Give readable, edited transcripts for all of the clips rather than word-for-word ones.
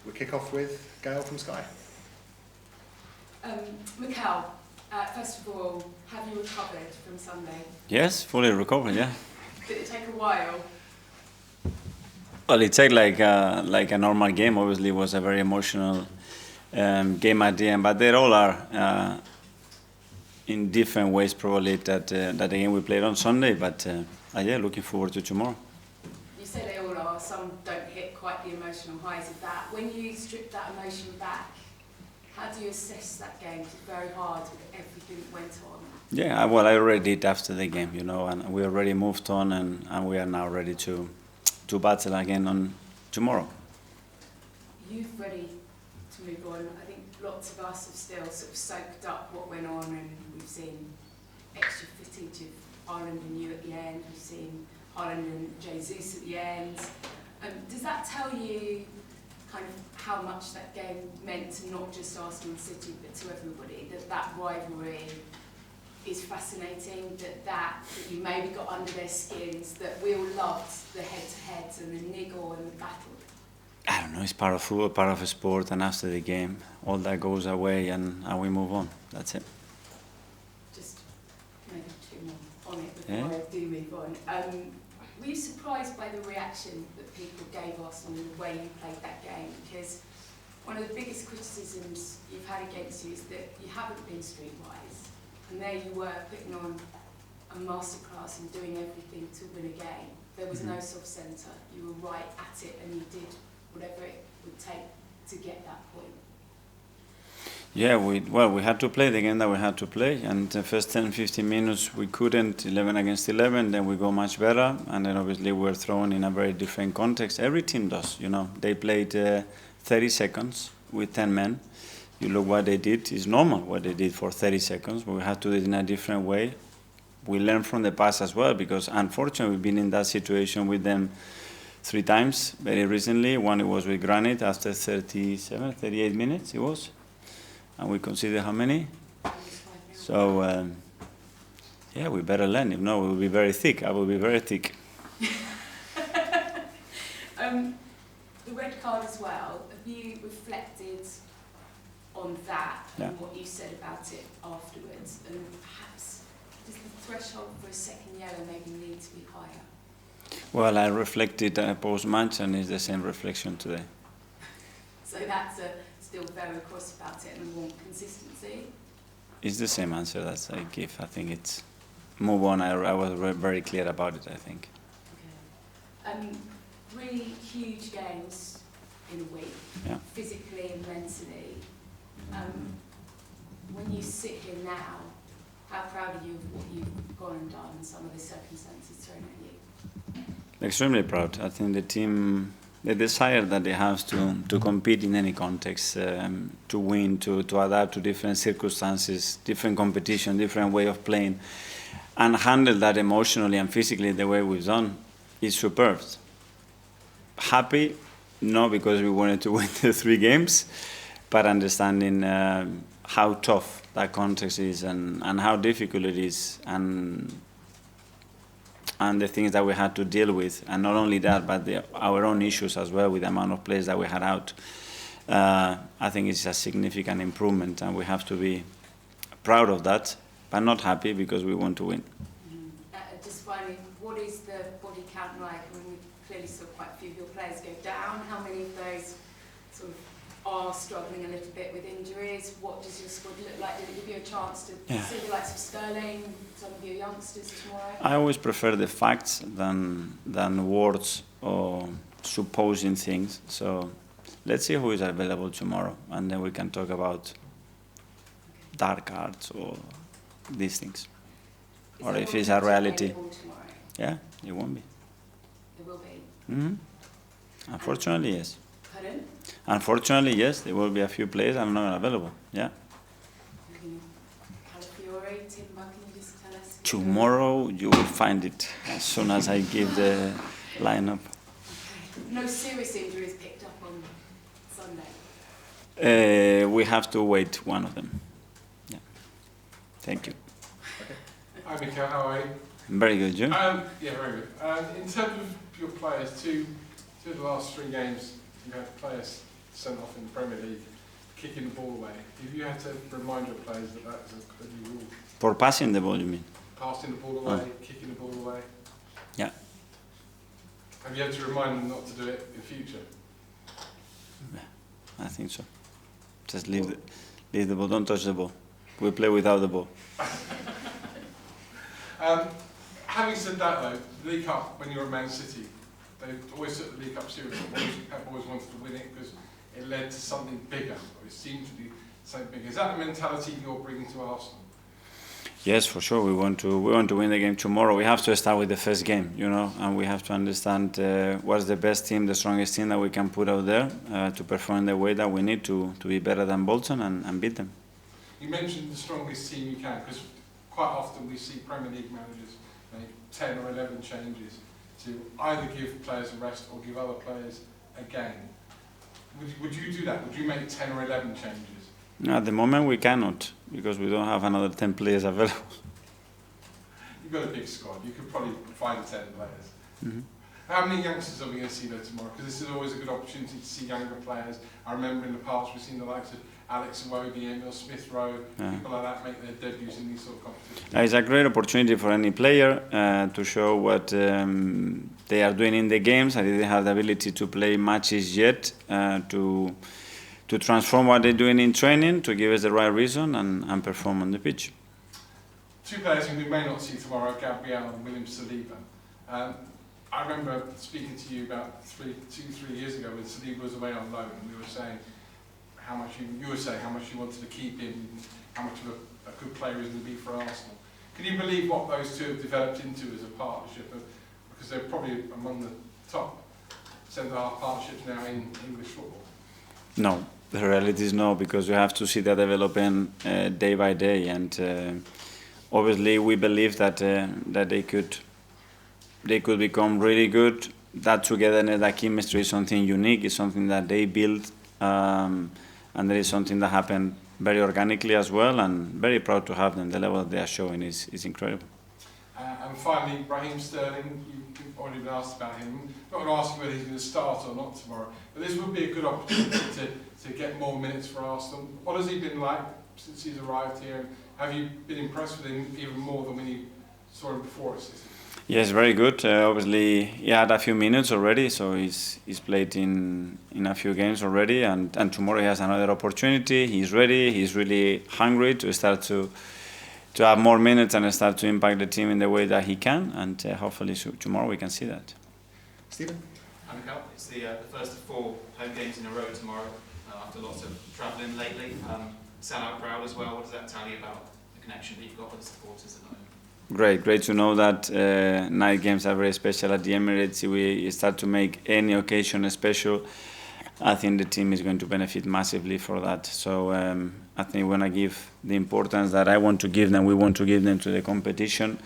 we kick off with Gail from Sky. Mikel, first of all, have you recovered from Sunday? Yes, fully recovered, yeah. Did it take a while? Well, it took like a normal game. Obviously, it was a very emotional game at the end, but they all are in different ways probably that the game we played on Sunday. But yeah, looking forward to tomorrow. You say they all are. Some don't hit quite the emotional highs of that. When you strip that emotion back, how do you assess that game? It's very hard with everything that went on. Yeah, well, I already did after the game, you know, and we already moved on, and we are now ready to battle again on tomorrow. You're ready to move on. I think lots of us have still sort of soaked up what went on, and we've seen extra footage of Ireland and you at the end. We've seen Ireland and Jesus at the end. Does that tell you kind of how much that game meant to not just Arsenal and City, but to everybody? That rivalry is fascinating, that you maybe got under their skins, that we all loved the head-to-heads and the niggle and the battle? I don't know, it's part of football, part of a sport, and after the game, all that goes away and we move on. That's it. Just maybe two more on it before I do move on. Were you surprised by the reaction that people gave us on the way you played that game? Because one of the biggest criticisms you've had against you is that you haven't been streetwise. And there you were, putting on a masterclass and doing everything to win a game. There was no self-centre. You were right at it, and you did whatever it would take to get that point. Yeah, we had to play the game that we had to play, and the first 10-15 minutes we couldn't, 11 against 11, then we go much better, and then obviously we're thrown in a very different context. Every team does, you know. They played 30 seconds with 10 men. You look what they did, it's normal what they did for 30 seconds, but we had to do it in a different way. We learned from the past as well, because unfortunately we've been in that situation with them 3 times very recently. One, it was with Granite after 38 minutes it was. And we conceded how many? So, yeah, we better learn. If not, we will be very thick. I will be very thick. The red card as well, have you reflected on that and what you said about it afterwards? And perhaps does the threshold for a second yellow maybe need to be higher? Well, I reflected post-match, and it's the same reflection today. So that's still very cross about it and want consistency? It's the same answer that I give. I think it's move on. I was very clear about it, I think. Okay. 3 huge games in a week, physically and mentally. When you sit here now, how proud are you of what you've gone and done and some of the circumstances thrown at you? Extremely proud. I think the team, the desire that they have to compete in any context, to win, to adapt to different circumstances, different competition, different way of playing, and handle that emotionally and physically the way we've done, is superb. Happy, not because we wanted to win the 3 games, but understanding how tough that context is and how difficult it is, and the things that we had to deal with, and not only that, but our own issues as well with the amount of players that we had out. I think it's a significant improvement, and we have to be proud of that, but not happy because we want to win. Just finally, what is the body count like? I mean, we clearly saw quite a few of your players go down. How many of those sort of are struggling a little bit with injuries? What does your squad look like? Did it give you a chance to see the likes of Sterling, some of your youngsters tomorrow? I always prefer the facts than words or supposing things. So let's see who is available tomorrow, and then we can talk about dark arts or these things. Or if it's a reality. Yeah, it won't be. It will be? Mm-hmm. Unfortunately, yes. Pardon? Unfortunately, yes, there will be a few players that are not available. Yeah. Calafiore, Timber, can you just tell us? Tomorrow you will find it as soon as I give the lineup. Okay. No serious injuries picked up on Sunday? We have to wait one of them. Yeah. Thank you. Hi Mikel, how are you? Very good, you? Yeah, very good. In terms of your players, two of the last 3 games you had players sent off in the Premier League, kicking the ball away. If you had to remind your players that that's a new rule, For passing the ball, you mean? passing the ball away, kicking the ball away. Yeah. Have you had to remind them not to do it in future? I think so. Just leave the ball, don't touch the ball. We play without the ball. Having said that though, the League Cup, when you were at Man City, they always took the League Cup seriously. Pep always wanted to win it because it led to something bigger, or it seemed to be something bigger. Is that the mentality you're bringing to Arsenal? Yes, for sure. We want to win the game tomorrow. We have to start with the first game, and we have to understand what's the best team, the strongest team that we can put out there to perform the way that we need to be better than Bolton and beat them. You mentioned the strongest team you can, because quite often we see Premier League managers make 10 or 11 changes to either give players a rest or give other players a game. Would you do that? Would you make 10 or 11 changes? No, at the moment we cannot, because we don't have another 10 players available. You've got a big squad. You could probably find 10 players. Mm-hmm. How many youngsters are we going to see there tomorrow? Because this is always a good opportunity to see younger players. I remember in the past we've seen the likes of Alex Iwobi, Emil Smith-Rowe, people like that make their debuts in these sort of competitions. It's a great opportunity for any player to show what they are doing in the games. I didn't have the ability to play matches yet, to transform what they're doing in training, to give us the right reason and perform on the pitch. Two players who we may not see tomorrow, Gabriel and William Saliba. I remember speaking to you about 3 years ago when Saliba was away on loan, and we were saying how much you were saying how much you wanted to keep him, how much of a good player he's going to be for Arsenal. Can you believe what those two have developed into as a partnership? Because they're probably among the top centre-half partnerships now in English football. No, the reality is no, because you have to see that developing day by day, and obviously we believe that they could become really good. That togetherness, that chemistry is something unique. It's something that they build, and there is something that happened very organically as well. And very proud to have them. The level that they are showing is incredible. And finally, Raheem Sterling. You've already been asked about him. I'm not going to ask you whether he's going to start or not tomorrow, but this would be a good opportunity to get more minutes for Arsenal. What has he been like since he's arrived here? Have you been impressed with him even more than when you saw him before us? Yes, very good. Obviously, he had a few minutes already, so he's played in a few games already, and tomorrow he has another opportunity. He's ready. He's really hungry to start to have more minutes and start to impact the team in the way that he can, and hopefully tomorrow we can see that. Stephen? Mikel, it's the first of 4 home games in a row tomorrow after lots of travelling lately. Sellout crowd as well. What does that tell you about the connection that you've got with the supporters at the moment? Great to know that night games are very special at the Emirates. We start to make any occasion special. I think the team is going to benefit massively for that. So I think we want to give the importance that I want to give them, we want to give them to the competition.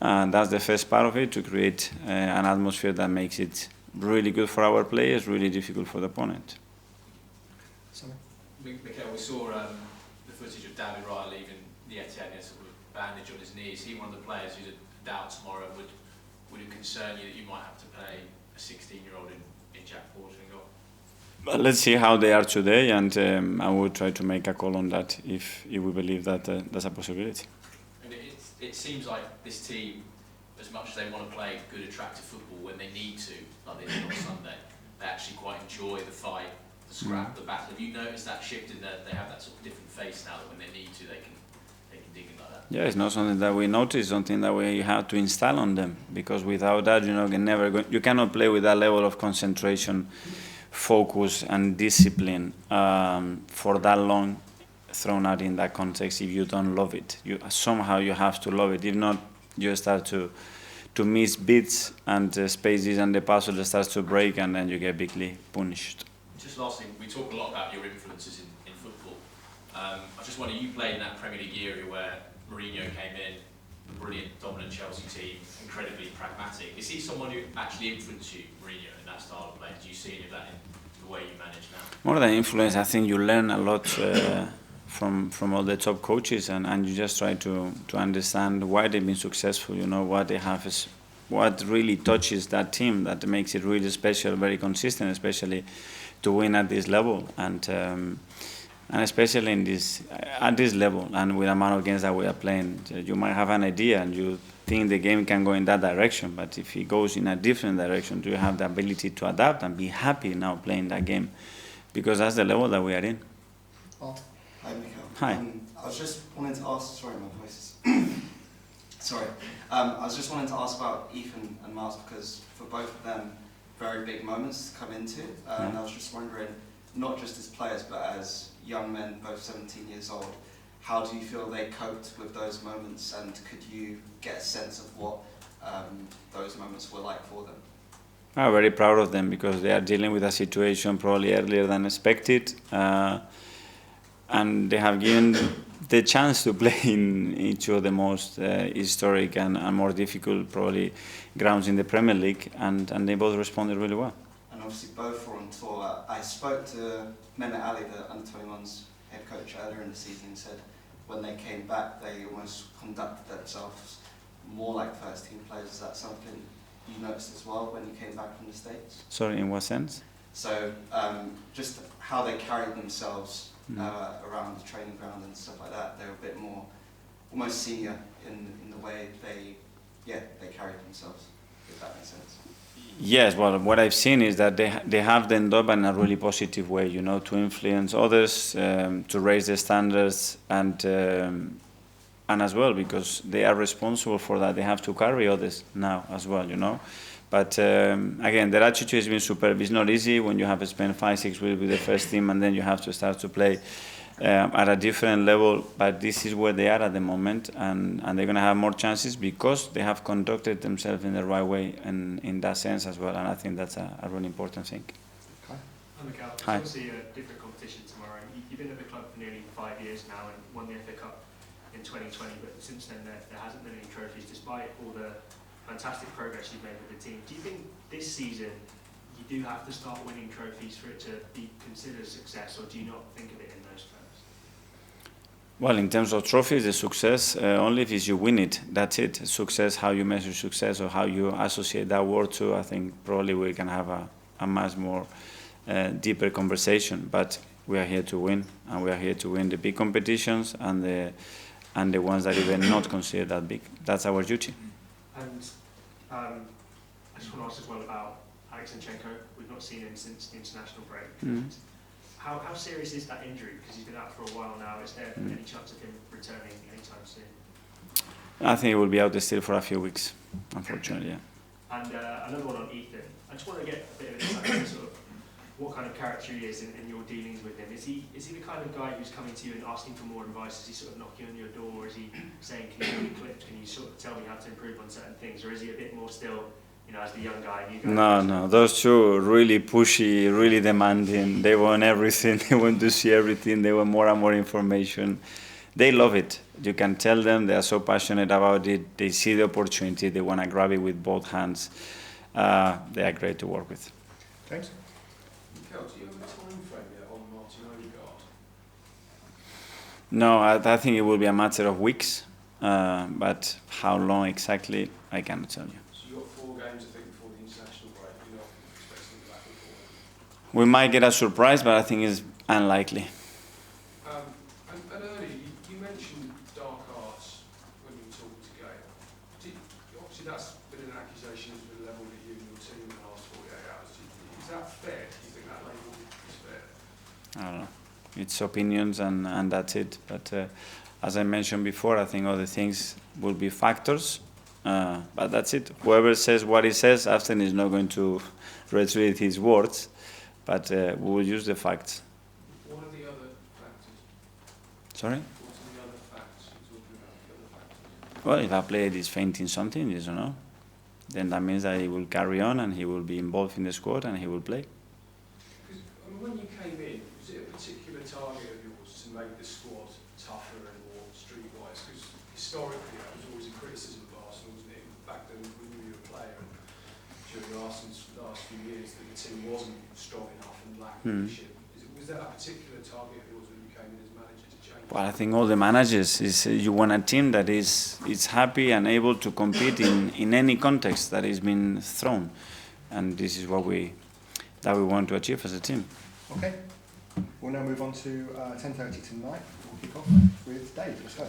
And that's the first part of it, to create an atmosphere that makes it really good for our players, really difficult for the opponent. Mikel, we saw the footage of David Raya leaving the Etienne, sort of bandage on his knee. Is he one of the players who's a doubt tomorrow? Would it concern you that you might have to play a 16-year-old in Jack Porter in goal? But let's see how they are today, and I will try to make a call on that if we believe that there's a possibility. And it seems like this team, as much as they want to play good, attractive football when they need to, like they did on Sunday, they actually quite enjoy the fight, the scrap, the battle. Have you noticed that shift in that they have that sort of different face now, that when they need to, they can dig in like that? Yeah, it's not something that we notice, something that we have to install on them, because without that, you cannot play with that level of concentration, focus and discipline for that long, thrown out in that context if you don't love it. Somehow you have to love it. If not, you start to miss beats and spaces, and the puzzle starts to break, and then you get bigly punished. Just lastly, we talk a lot about your influences in football. I just wonder, you played in that Premier League era where Mourinho came in, a brilliant, dominant Chelsea team, incredibly pragmatic. Is he someone who actually influenced you, Mourinho, in that style of play? Do you see any of that in the way you manage now? More than influence, I think you learn a lot from all the top coaches, and you just try to understand why they've been successful, what they have is what really touches that team, that makes it really special, very consistent, especially win at this level, and especially at this level, and with the amount of games that we are playing, you might have an idea and you think the game can go in that direction, but if it goes in a different direction, do you have the ability to adapt and be happy now playing that game? Because that's the level that we are in. Art. Hi, Mikel. Hi. I was just wanting to ask, sorry, my voice is... sorry. I was just wanting to ask about Ethan and Miles, because for both of them, very big moments to come into. And I was just wondering, not just as players, but as young men, both 17 years old, how do you feel they coped with those moments, and could you get a sense of what those moments were like for them? I'm very proud of them because they are dealing with a situation probably earlier than expected, and they have given the chance to play in each of the most historic and more difficult probably grounds in the Premier League, and they both responded really well. And obviously both were on tour. I spoke to Mehmet Ali, the under-21's head coach, earlier in the season, and said when they came back they almost conducted themselves more like first-team players. Is that something you noticed as well when you came back from the States? Sorry, in what sense? So just how they carried themselves around the training ground and stuff like that. They were a bit more, almost senior in the way they carried themselves, if that makes sense. Yes, well, what I've seen is that they have ended up in a really positive way, you know, to influence others, to raise the standards, and as well, because they are responsible for that, they have to carry others now as well, you know. But again, their attitude has been superb. It's not easy when you have spent 5-6 weeks with the first team and then you have to start to play at a different level. But this is where they are at the moment, and they're going to have more chances because they have conducted themselves in the right way in that sense as well. And I think that's a really important thing. Okay. Hi, Mikel. It's Hi. obviously a different competition tomorrow. You've been at the club for nearly 5 years now and won the EFL Cup in 2020, but since then there hasn't been any trophies, despite all the fantastic progress you've made with the team. Do you think this season you do have to start winning trophies for it to be considered a success, or do you not think of it in those terms? Well, in terms of trophies, the success, only if you win it, that's it. Success, how you measure success or how you associate that word to, I think probably we can have a much more deeper conversation. But we are here to win, and we are here to win the big competitions and the ones that even not considered that big. That's our duty. And I just want to ask as well about Alex Zinchenko. We've not seen him since the international break. How serious is that injury? Because he's been out for a while now. Is there any chance of him returning anytime soon? I think he will be out there still for a few weeks, unfortunately, yeah. And another one on Ethan. I just want to get a bit of insight into sort of what kind of character he is in your dealings with him. Is he the kind of guy who's coming to you and asking for more advice? Is he sort of knocking on your door? Is he saying, can you do clips? Can you sort of tell me how to improve on certain things? Or is he a bit more still, you know, as the young guy? You guys No, those two really pushy, really demanding. They want everything. They want to see everything. They want more and more information. They love it. You can tell them. They are so passionate about it. They see the opportunity. They want to grab it with both hands. They are great to work with. James? Mikel, do you have a time frame yet on Martin Odegaard? No, I think it will be a matter of weeks. But how long exactly, I cannot tell you. So you've got 4 games, I think, before the international break. You're not expecting to be back before. We might get a surprise, but I think it's unlikely. And earlier, you mentioned dark arts when you talked to Gail. Obviously, that's been an accusation to the level that you and your team in the last 48 hours. Is that fair? Do you think that label is fair? I don't know. It's opinions and that's it. But as I mentioned before, I think other things will be factors. But that's it. Whoever says what he says, often is not going to retrieve his words. But we will use the facts. What are the other factors? Sorry? What are the other facts you're talking about? The other factors? Well, if a player is fainting something, yes or no, then that means that he will carry on and he will be involved in the squad and he will play. Because when you came in, was it a particular target of yours to make the squad tougher and more streetwise? Because historically, that was always a criticism of Arsenal, wasn't it? Back then, when you were a player and during Arsenal's last few years, that the team wasn't strong enough and lacked leadership. Was that a particular target of yours when you came in as manager to change? Well, I think all the managers is you want a team that is happy and able to compete in any context that is being thrown, and this is what we want to achieve as a team. Okay, we'll now move on to 10:30 tonight. We'll kick off with Dave. Let's go.